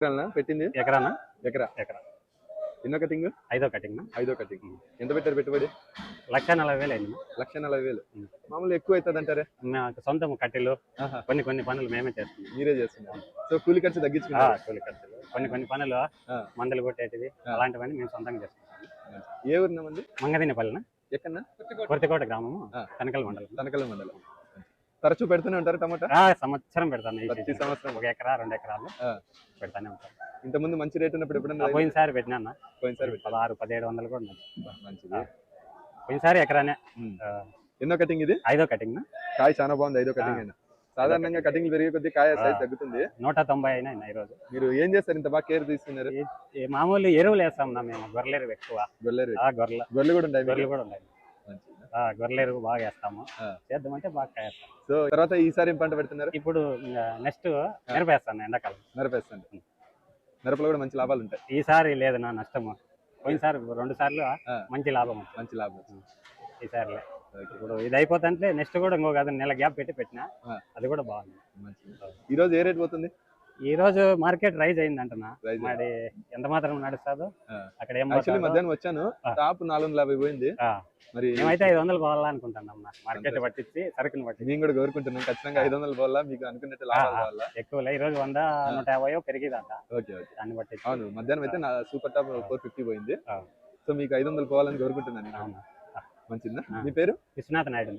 ఎకరానా పెట్టింది? ఎకరానా? ఎకరా. ఎకరా. ఎన్నో కటింగ్? ఐదో కటింగ్. ఐదో కటింగ్. ఎంత పెట్టారు పెట్టుబడి? 1,40,000 అయింది. 1,40,000. మామూలు ఎక్కువ అవుతుంది అంటారే? మాకు సొంతం కట్టెలు కొన్ని పనులు మేమే చేస్తున్నాం. మీరే చేస్తున్నారు. సో కూలి ఖర్చు తగ్గించుకున్నారు? కూలి ఖర్చులు కొన్ని పనులు మందులు కొట్టేటివి అలాంటివన్నీ మేము సొంతంగా చేస్తున్నాం. ఏ ఊరిన మంది? మంగదినపల్లిన. ఎక్కడన్నా? కొర్తికోట గ్రామము, తనకల్ మండలం. తనకల్ మండలం. తరచూ పెడుతూనే ఉంటారు టమాటా? సంవత్సరం పెడతాను. ప్రతి సంవత్సరం 1 ఎకరా 2 ఎకరాలు పెడతానే ఉంటాను. ఇంతకుముందు మంచి రేట్ ఉన్నప్పుడు ఎప్పుడన్నా? పోయినసారి పెట్టినా. పోయినసారి 1600-1700 కూడా మంచిది. పోయినసారి ఎకరానే. ఎన్నో కటింగ్ ఇది? ఐదో కటింగ్. కాయ చాలా బాగుంది. ఐదో కటింగ్ అయినా సాధారణంగా కటింగ్ పెరిగే కొద్ది కాయ సైజ్ తగ్గుతుంది. 190 అయినా ఈ రోజు. మీరు ఏం చేస్తారు? ఇంత బాగా కేర్ తీసుకున్నారు? మామూలు ఎరువులు వేస్తాం మేము. గొర్రెలు ఎక్కువ. గొర్రెలు కూడా ఉన్నాయి. గొర్రెలు ఎరువు బాగా వేస్తాము. చేద్దామంటే బాగా కాయేస్తాం. సో తర్వాత ఈసారి ఏం పంట పెడుతున్నారు? ఇప్పుడు నెక్స్ట్ మిరపేస్తాను. ఎండాకాలం మిరపేస్తాను. మిరపలో కూడా మంచి లాభాలు ఉంటాయి. ఈసారి లేదు నా నష్టము. పోయినసారి 2 సార్లు మంచి లాభం. ఈసారి ఇప్పుడు ఇది అయిపోతుంటే నెక్స్ట్ కూడా ఇంకో కాదు నెల గ్యాప్ పెట్టినా అది కూడా బాగుంది. ఈ రోజు ఏ రేట్ పోతుంది? ఈ రోజు మార్కెట్ రైజ్ అయింది అంటున్నా. మరి ఎంత మాత్రం నడుస్తుందో అక్కడ. మధ్యాహ్నం వచ్చాను, టాప్ 450 పోయింది. మరి మేమైతే 500 పోవాలనుకుంటున్నాం. మార్కెట్ పట్టించి సరుకుని పట్టి మేము కూడా కోరుకుంటున్నాం. ఖచ్చితంగా 500 పోవాలా, మీకు అనుకున్నట్టు లాభాలు ఎక్కువ. ఈ రోజు 100-150 పెరిగిదంట. దాన్ని బట్టి. అవును, మధ్యాహ్నం అయితే నా సూపర్ టాప్ 450 పోయింది. సో మీకు 500 పోవాలని కోరుకుంటున్నాను. మంచిదా? మీ పేరు? విశ్వనాథ్ నాయుడు.